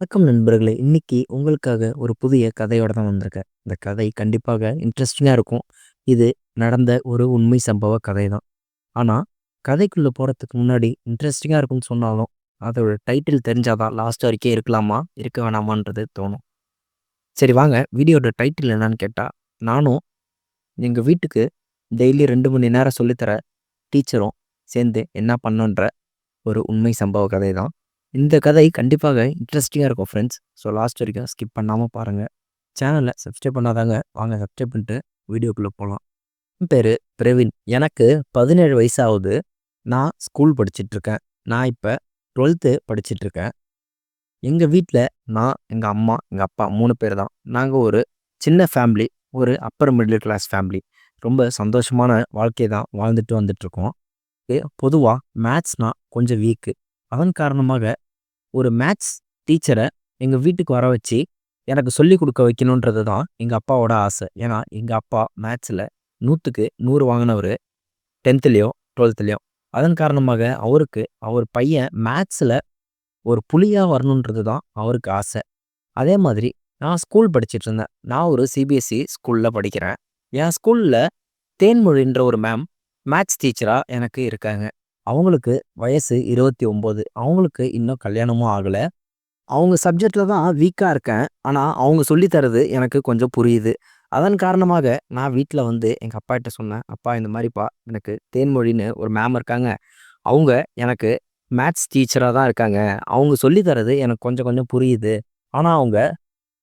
வணக்கம் நண்பர்களே! இன்னைக்கு உங்களுக்காக ஒரு புதிய கதையோட தான் வந்திருக்கேன். இந்த கதை கண்டிப்பாக இன்ட்ரஸ்டிங்கா இருக்கும். இது நடந்த ஒரு உண்மை சம்பவ கதை தான். ஆனா, கதைக்குள்ள போறதுக்கு முன்னாடி இன்ட்ரஸ்டிங்கா இருக்கும்னு சொன்னாலும், அதோட டைட்டில் தெரிஞ்சா தான் லாஸ்ட் வரைக்கும் இருக்கலாமா? இருக்க வேணாமான்றது தோணும். சரி வாங்க, வீடியோட டைட்டில் என்னன்னு கேட்டா, நானும் எங்க வீட்டுக்கு டெய்லி 2 மணி நேரம் சொல்லி தர டீச்சரும் சேர்ந்து என்ன பண்ணோன்ற ஒரு உண்மை சம்பவ கதை தான். இந்த கதை கண்டிப்பாக இன்ட்ரஸ்டிங்கா இருக்கும் ஃப்ரெண்ட்ஸ். ஸோ லாஸ்ட் வரைக்கும் ஸ்கிப் பண்ணாம பாருங்க. சேனல சப்ஸ்கிரைப் பண்ணாதவங்க வாங்க சப்ஸ்கிரைப் பண்ணிட்டு வீடியோக்குள்ள போலாம். என் பேரு பிரவீன். எனக்கு 17 வயசு ஆகுது. நான் ஸ்கூல் படிச்சுட்டு இருக்கேன். நான் இப்ப 12த் படிச்சுட்டு இருக்கேன். எங்க வீட்ல நான், எங்க அம்மா, எங்க அப்பா 3 பேர் தான். நாங்க ஒரு சின்ன ஃபேமிலி. ஒரு அப்பர் மிடில் கிளாஸ் ஃபேமிலி. ரொம்ப சந்தோஷமான வாழ்க்கை தான் வாழ்ந்துட்டு வந்துட்டுருக்கோம். பொதுவா மேத்ஸ்னா கொஞ்சம் வீக்கு. அதன் காரணமாக ஒரு மேத்ஸ் டீச்சர எங்க வீட்டுக்கு வர வச்சு, எனக்கு சொல்லிக் குடுக்க வைக்கணுன்றது தான் எங்க அப்பாவோட ஆசை. ஏன்னா, எங்க அப்பா மேத்ஸ்ல 100க்கு 100 வாங்கினவரு. 10த்லயும், 12த்லயும். அதன் காரணமாக அவருக்கு அவர் பையன் மேத்ஸ்ல ஒரு புலியா வரணுன்றது தான் அவருக்கு ஆசை. அதே மாதிரி நான் ஸ்கூல் படிச்சுட்டு இருந்தேன். நான் ஒரு சிபிஎஸ்இ ஸ்கூல்ல படிக்கிறேன். என் ஸ்கூல்ல தேன்மொழின்ற ஒரு மேம் மேத்ஸ் டீச்சரா எனக்கு இருக்காங்க. அவங்களுக்கு வயசு 29. அவங்களுக்கு இன்னும் கல்யாணமும் ஆகல. அவங்க சப்ஜெக்ட்ல தான் வீக்கா இருக்கேன். ஆனா, அவங்க சொல்லி தர்றது எனக்கு கொஞ்சம் புரியுது. அதன் காரணமாக நான் வீட்ல வந்து எங்க அப்பாட்ட சொன்னேன். "அப்பா இந்த மாரிப்பா எனக்கு தேன்மொழின்னு ஒரு மேம் இருக்காங்க. அவங்க எனக்கு மேத்ஸ் டீச்சரா தான் இருக்காங்க. அவங்க சொல்லி தர்றது எனக்கு கொஞ்சம் கொஞ்சம் புரியுது. ஆனா, அவங்க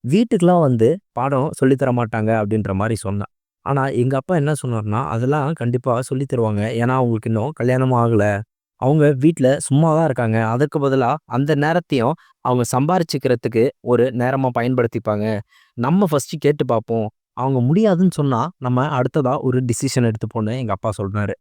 வீட்டுக்குலாம் வந்து பாடம் சொல்லி தர மாட்டாங்க." அப்படின்ற மாரி சொன்னேன். ஆனா, எங்க அப்பா என்ன சொன்னாருன்னா, "அதெல்லாம் கண்டிப்பா சொல்லி தருவாங்க. ஏன்னா, அவங்களுக்கு இன்னும் கல்யாணமும் ஆகல. அவங்க வீட்ல சும்மா தான் இருக்காங்க. அதற்கு பதிலா அந்த நேரத்தையும் அவங்க சம்பாரிச்சுக்கிறதுக்கு ஒரு நேரமா பயன்படுத்திப்பாங்க. நம்ம ஃபர்ஸ்ட்டு கேட்டு பார்ப்போம். அவங்க முடியாதுன்னு சொன்னா, நம்ம அடுத்ததா ஒரு டிசிஷன் எடுத்துப்போம்ன்னு எங்க அப்பா சொன்னாரு.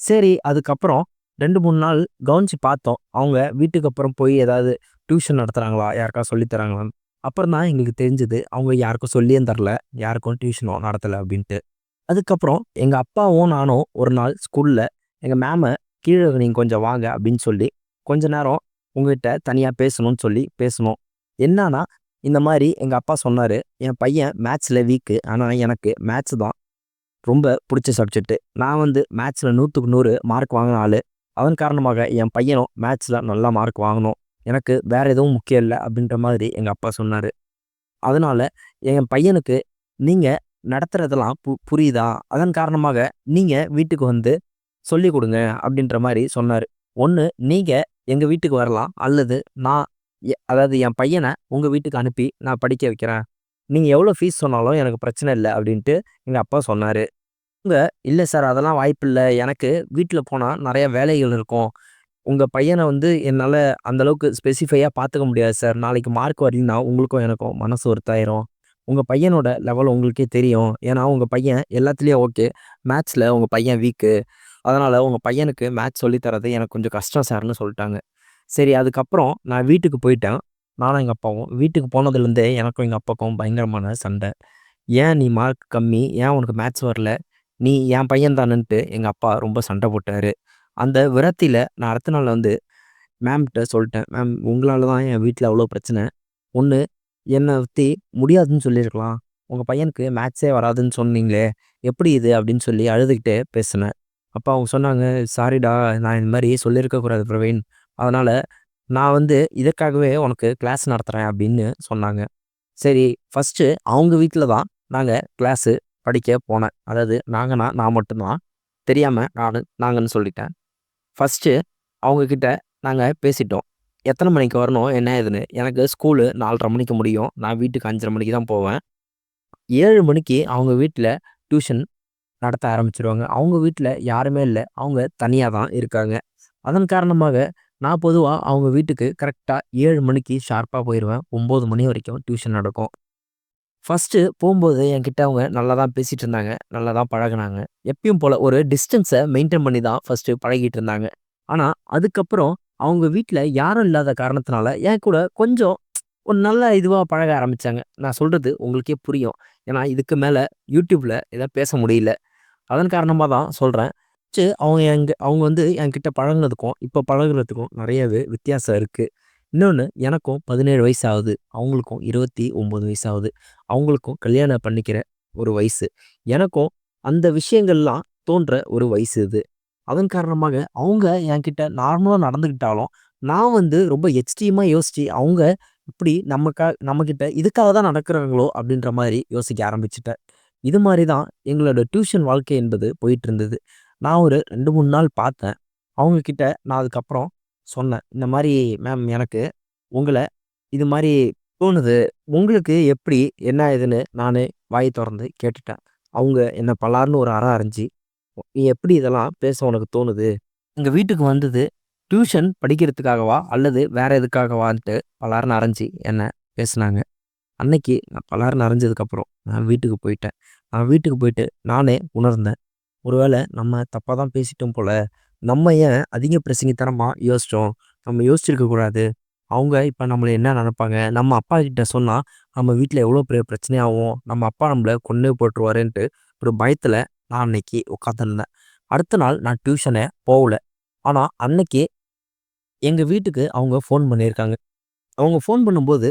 சரி, அதுக்கப்புறம் 2, 3 நாள் கவனிச்சு பார்த்தோம். அவங்க வீட்டுக்கு அப்புறம் போய் ஏதாவது டியூஷன் நடத்துறாங்களா? யாருக்காவது சொல்லி தராங்களான்னு. அப்புறம் தான் எங்களுக்கு தெரிஞ்சது, அவங்க யாருக்கும் சொல்லியும் தரல. யாருக்கும் டியூஷனும் நடத்தல அப்டின்ட்டு. அதுக்கப்புறம் எங்க அப்பாவும் நானும் ஒரு நாள் ஸ்கூல்ல எங்க மேம கீழ நீங்க கொஞ்சம் வாங்க அப்படின்னு சொல்லி, கொஞ்ச நேரம் உங்ககிட்ட தனியா பேசணும்னு சொல்லி பேசுனோம். என்னான்னா, இந்த மாரி எங்க அப்பா சொன்னாரு, "என் பையன் மேத்ஸ்ல வீக்கு. ஆனா எனக்கு மேத்ஸ் தான் ரொம்ப புடிச்ச சப்ஜெக்ட். நான் வந்து மேத்ஸ்ல 100க்கு 100 மார்க் வாங்குன ஆளு. அதன் காரணமாக என் பையனும் மேத்ஸ்ல நல்லா மார்க் வாங்கணும். எனக்கு வேற எதுவும் முக்கியம் இல்ல." அப்படின்ற மாதிரி எங்க அப்பா சொன்னாரு. அதனால என் பையனுக்கு நீங்க நடத்துறதெல்லாம் புரியுதா? அதன் காரணமாக நீங்க வீட்டுக்கு வந்து சொல்லிக் குடுங்க அப்படின்ற மாரி சொன்னாரு. ஒண்ணு நீங்க எங்க வீட்டுக்கு வரலாம். அல்லது நான் அதாவது என் பையன உங்க வீட்டுக்கு அனுப்பி நான் படிக்க வைக்கிறேன். நீங்க எவ்வளோ ஃபீஸ் சொன்னாலும் எனக்கு பிரச்சனை இல்ல அப்படின்ட்டு எங்க அப்பா சொன்னாரு. அவங்க இல்ல சார் அதெல்லாம் வாய்ப்பில்ல. எனக்கு வீட்ல போனா நெறைய வேலைகள் இருக்கும். உங்க பையன வந்து என்னால அந்த அளவுக்கு ஸ்பெசிஃபையா பார்த்துக்க முடியாது சார். நாளைக்கு மார்க் வரலன்னா உங்களுக்கும் எனக்கும் மனசு வருத்தாயிரும். உங்க பையனோட லெவல் உங்களுக்கே தெரியும். ஏன்னா உங்க பையன் எல்லாத்துலயும் ஓகே. மேத்ஸ்ல உங்க பையன் வீக்கு. அதனால உங்க பையனுக்கு மேத்ஸ் சொல்லி தர்றது எனக்கு கொஞ்சம் கஷ்டம் சார்ன்னு சொல்ட்டாங்க. சரி அதுக்கப்புறம் நான் வீட்டுக்கு போயிட்டேன். நானும் எங்க அப்பாவும். வீட்டுக்கு போனதுலேருந்தே எனக்கும் எங்க அப்பாவுக்கும் பயங்கரமான சண்டை. "ஏன் நீ மார்க் கம்மி? ஏன் உனக்கு மேத்ஸ் வரல? நீ என் பையன் தானேன்ட்டு" எங்க அப்பா ரொம்ப சண்டை போட்டாரு. அந்த விரக்தியில நான் அடுத்த நாள் வந்து மேம்ட்ட சொல்ட்டேன். "மேம் உங்களால தான் என் வீட்ல அவ்ளோ பிரச்சனை. ஒண்ணு என்ன பத்தி முடியாதுன்னு சொல்லியிருக்கலாம். உங்க பையனுக்கு மேத்ஸே வராதுன்னு சொன்னீங்களே! எப்படி இது?" அப்படின்னு சொல்லி அழுதுகிட்டே பேசினேன். அப்ப அவங்க சொன்னாங்க, "சாரிடா நான் இந்த மாரி சொல்லியிருக்க கூடாது பிரவீன். அதனால நான் வந்து இதற்காகவே உனக்கு கிளாஸ் நடத்துறேன்" அப்படின்னு சொன்னாங்க. சரி ஃபர்ஸ்ட்டு அவங்க வீட்ல தான் நாங்க கிளாஸு படிக்க போனேன். அதாவது நாங்கன்னா நான் மட்டும் தான். தெரியாம நாங்கன்னு சொல்லிட்டேன். ஃபர்ஸ்ட்டு அவங்க கிட்ட நாங்க பேசிட்டோம். எத்தன மணிக்கு வரணும்? என்ன ஏதுன்னு. எனக்கு ஸ்கூலு 4:30 மணிக்கு முடியும். நான் வீட்டுக்கு 5:30 மணிக்கு தான் போவேன். 7 மணிக்கு அவங்க வீட்ல டியூஷன் நடத்த ஆரம்பிச்சுருவாங்க. அவங்க வீட்ல யாருமே இல்ல. அவங்க தனியா தான் இருக்காங்க. அதன் காரணமாக நான் பொதுவா அவங்க வீட்டுக்கு கரெக்ட்டா 7 மணிக்கு ஷார்ப்பா போயிருவேன். 9 மணி வரைக்கும் டியூஷன் நடக்கும். ஃபர்ஸ்ட்டு போம்போது என்கிட்ட அவங்க நல்லா தான் பேசிட்டு இருந்தாங்க. நல்லா தான் பழகுனாங்க. எப்பயும் போல ஒரு டிஸ்டன்ஸ மெயின்டெயின் பண்ணி தான் ஃபர்ஸ்ட்டு பழகிட்டு இருந்தாங்க. ஆனா, அதுக்கப்புறம் அவங்க வீட்ல யாரும் இல்லாத காரணத்தினால, என் கூட கொஞ்சம் ஒரு நல்ல இதுவா பழக ஆரம்பிச்சாங்க. நான் சொல்றது உங்களுக்கே புரியும். ஏன்னா, இதுக்கு மேல YouTubeல எதாவது பேச முடியல. அதன் காரணமா தான் சொல்றேன். அவங்க வந்து என்கிட்ட பழகுனதுக்கும், இப்ப பழகுறதுக்கும் நெறையவே வித்தியாசம் இருக்கு. இன்னொன்னு எனக்கும் 17 வயசு ஆகுது. அவங்களுக்கும் 29 வயசு ஆகுது. அவங்களுக்கும் கல்யாணம் பண்ணிக்கிற ஒரு வயசு. எனக்கும் அந்த விஷயங்கள்லாம் தோன்ற ஒரு வயசு இது. அதன் காரணமாக அவங்க என்கிட்ட நார்மலா நடந்துக்கிட்டாலும், நான் வந்து ரொம்ப எக்ஸ்ட்ரீமா யோசிச்சு, அவங்க இப்படி நம்மகிட்ட இதுக்காக தான் நடக்குறாங்களோ அப்படின்ற மாரி யோசிக்க ஆரம்பிச்சுட்டேன். இது மாரி தான் எங்களோட டியூஷன் வாழ்க்கை என்பது போயிட்டுருந்தது. நான் ஒரு 2, 3 நாள் பார்த்தேன். அவங்க கிட்ட நான் அதுக்கப்புறம் சொன்னேன். இந்த மாரி மேம் எனக்கு உங்கள இது மாரி தோணுது. உங்களுக்கு எப்படி? என்ன ஏதுன்னு நானு வாய தொறந்து கேட்டுட்டேன். அவங்க என்ன பலார்ன்னு ஒரு அற அறைஞ்சு, "நீ எப்படி இதெல்லாம் பேச உனக்கு தோணுது? எங்க வீட்டுக்கு வந்தது டியூஷன் படிக்கிறதுக்காகவா? அல்லது வேற எதுக்காகவான்ட்டு" பலார்ன்னு அரைஞ்சு என்ன பேசுனாங்க. அன்னைக்கு நான் பலார்ன்னு அரைஞ்சதுக்கப்புறம் நான் வீட்டுக்கு போயிட்டேன். நான் வீட்டுக்கு போயிட்டு நானே உணர்ந்தேன். ஒருவேள நம்ம தப்பா தான் பேசிட்டோம் போல. நம்ம ஏன் அதிக பிரசங்கித்தனமா யோசிச்சோம். நம்ம யோசிச்சிருக்க கூடாது. அவங்க இப்ப நம்மள என்ன நெனப்பாங்க? நம்ம அப்பா கிட்ட சொன்னா, நம்ம வீட்ல எவ்வளோ பெரிய பிரச்சனையாவும், நம்ம அப்பா நம்மள கொன்னே போட்டுருவாருன்ட்டு ஒரு பயத்துல நான் அன்னைக்கு உட்காந்துருந்தேன். அடுத்த நாள் நான் டியூஷனே போகல. ஆனா அன்னைக்கு எங்க வீட்டுக்கு அவங்க ஃபோன் பண்ணியிருக்காங்க. அவங்க ஃபோன் பண்ணும்போது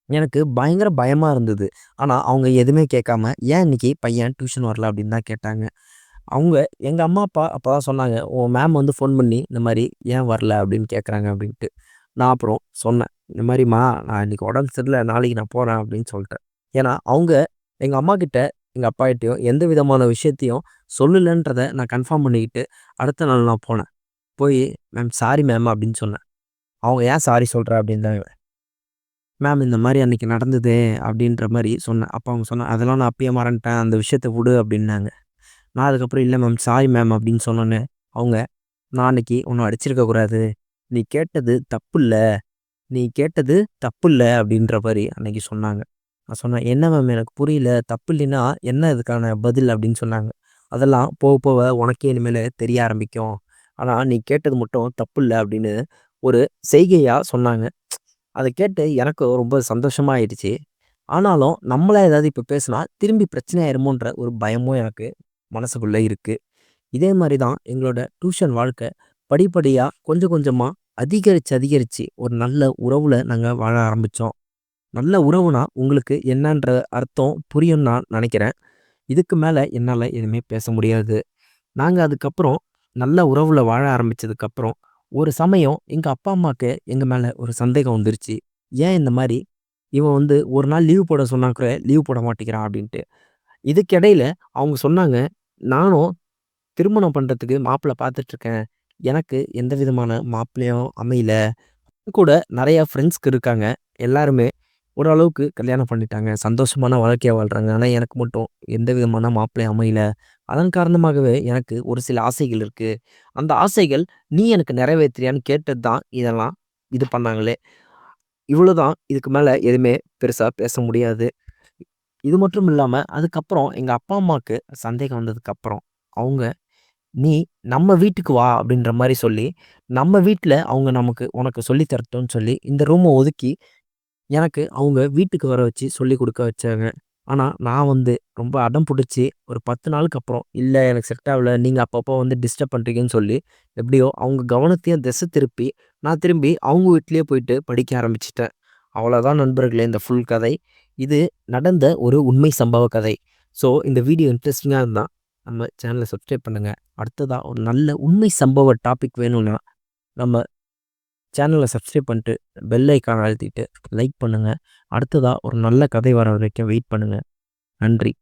எனக்கு பயங்கர பயமா இருந்தது. ஆனா அவங்க எதுவுமே கேட்காம, "ஏன் இன்னைக்கு பையன் டியூஷன் வரல?" அப்படின்னு தான் கேட்டாங்க. அவங்க எங்க அம்மா, அப்பா அப்பதான் சொன்னாங்க, "உன் மேம் வந்து ஃபோன் பண்ணி இந்த மாரி ஏன் வரல அப்படின்னு கேட்குறாங்க" அப்படின்ட்டு. நான் அப்புறம் சொன்னேன். இந்த மாரிம்மா நான் இன்னைக்கு உடம்பு சரியில்ல. நாளைக்கு நான் போறேன் அப்படின்னு சொல்லிட்டேன். ஏன்னா, அவங்க எங்க அம்மாகிட்ட, எங்க அப்பாகிட்டயும் எந்த விதமான விஷயத்தையும் சொல்லலன்றத நான் கன்ஃபார்ம் பண்ணிக்கிட்டு, அடுத்த நாள் நான் போனேன். போயி, "மேம் சாரி மேம்" அப்படின்னு சொன்னேன். அவங்க "ஏன் சாரி சொல்ற?" அப்படின்னாங்க. "மேம் இந்த மாரி அன்னைக்கு நடந்தது" அப்படின்ற மாரி சொன்னேன். அப்ப அவங்க சொன்னாங்க, "அதெல்லாம் நான் அப்பயே மறந்துட்டேன். அந்த விஷயத்த விடு" அப்படின்னாங்க. நான் அதுக்கப்புறம் "இல்ல மேம், சாரி மேம்" அப்படின்னு சொன்னோனே, அவங்க "நான் அன்னைக்கு உன்ன அடிச்சிருக்க கூடாது. நீ கேட்டது தப்பில்ல. நீ கேட்டது தப்பில்ல" அப்படின்ற மாரி அன்னைக்கு சொன்னாங்க. நான் சொன்னேன், "என்ன மேம் எனக்கு புரியல. தப்பு இல்லைன்னா என்ன இதுக்கான பதில்?" அப்படின்னு சொன்னாங்க. "அதெல்லாம் போக போக உனக்கே இனிமேலு தெரிய ஆரம்பிக்கும். ஆனா நீ கேட்டது மட்டும் தப்பில்ல" அப்படின்னு ஒரு செய்கையா சொன்னாங்க. அத கேட்டு எனக்கு ரொம்ப சந்தோஷமா ஆயிடுச்சு. ஆனாலும் நம்மளா ஏதாவது இப்ப பேசுனா திரும்பி பிரச்சனை ஆயிருமோன்ற ஒரு பயமும் எனக்கு மனசுக்குள்ள இருக்கு. இதே மாரி தான் எங்களோட டியூஷன் வாழ்க்கை படிப்படியா கொஞ்சம் கொஞ்சமா அதிகரிச்சு, அதிகரிச்சு ஒரு நல்ல உறவுல நாங்க வாழ ஆரம்பிச்சோம். நல்ல உறவுனா உங்களுக்கு என்னன்ற அர்த்தம் புரியும்னு நான் நெனைக்கிறேன். இதுக்கு மேல என்னால எதுவுமே பேச முடியாது. நாங்க அதுக்கப்புறம் நல்ல உறவுல வாழ ஆரம்பிச்சதுக்கப்புறம், ஒரு சமயம் எங்க அப்பா, அம்மாக்கு எங்க மேல ஒரு சந்தேகம் வந்துருச்சு. ஏன் இந்த மாரி இவன் வந்து ஒரு நாள் லீவ் போட சொன்னா கூட லீவ் போட மாட்டேங்கிறான் அப்டின்ட்டு. இதுக்கிடையில அவங்க சொன்னாங்க, "நானும் திருமணம் பண்றதுக்கு மாப்பிள்ளை பார்த்துட்டுருக்கேன். எனக்கு எந்த விதமான மாப்பிள்ளையும் அமையல. கூட நெறைய ஃப்ரெண்ட்ஸ்க்கு இருக்காங்க. எல்லாருமே ஓரளவுக்கு கல்யாணம் பண்ணிட்டாங்க. சந்தோஷமான வாழ்க்கைய வாழ்றாங்க. ஆனா எனக்கு மட்டும் எந்த விதமான மாப்பிள்ளை அமையல. அதன் காரணமாகவே எனக்கு ஒரு சில ஆசைகள் இருக்கு. அந்த ஆசைகள் நீ எனக்கு நிறைவேத்துறியான்னு கேட்டது தான் இதெல்லாம் இது பண்ணாங்களே. இவ்வளோதான். இதுக்கு மேல எதுவுமே பெருசா பேச முடியாது. இது மட்டும் இல்லாம அதுக்கப்புறம் எங்க அப்பா, அம்மாக்கு சந்தேகம் வந்ததுக்கப்புறம், அவங்க "நீ நம்ம வீட்டுக்கு வா" அப்படின்ற மாரி சொல்லி, நம்ம வீட்ல அவங்க நமக்கு உனக்கு சொல்லி தரட்டும்னு சொல்லி இந்த ரூம ஒதுக்கி எனக்கு அவங்க வீட்டுக்கு வர வச்சு சொல்லிக் குடுக்க வச்சாங்க. ஆனா, நான் வந்து ரொம்ப அடம் புடிச்சு ஒரு 10 நாளுக்கு அப்புறம், "இல்ல எனக்கு செட் ஆவல. நீங்க அப்பப்போ வந்து டிஸ்டர்ப் பண்றீங்கன்னு" சொல்லி, எப்படியோ அவங்க கவனத்தையும் திசை திருப்பி, நான் திரும்பி அவங்க வீட்லயே போயிட்டு படிக்க ஆரம்பிச்சுட்டேன். அவ்வளோதான் நண்பர்களே இந்த ஃபுல் கதை. இது நடந்த ஒரு உண்மை சம்பவ கதை. ஸோ, இந்த வீடியோ இன்ட்ரஸ்டிங்கா இருந்தா, நம்ம சேனல சப்ஸ்கிரைப் பண்ணுங்க. அடுத்ததா ஒரு நல்ல உண்மை சம்பவ டாபிக் வேணும்னா, நம்ம சேனல சப்ஸ்கிரைப் பண்ணிட்டு, பெல் ஐகான அழுத்திட்டு, லைக் பண்ணுங்க. அடுத்ததா ஒரு நல்ல கதை வர வரைக்கும் வெயிட் பண்ணுங்க. நன்றி.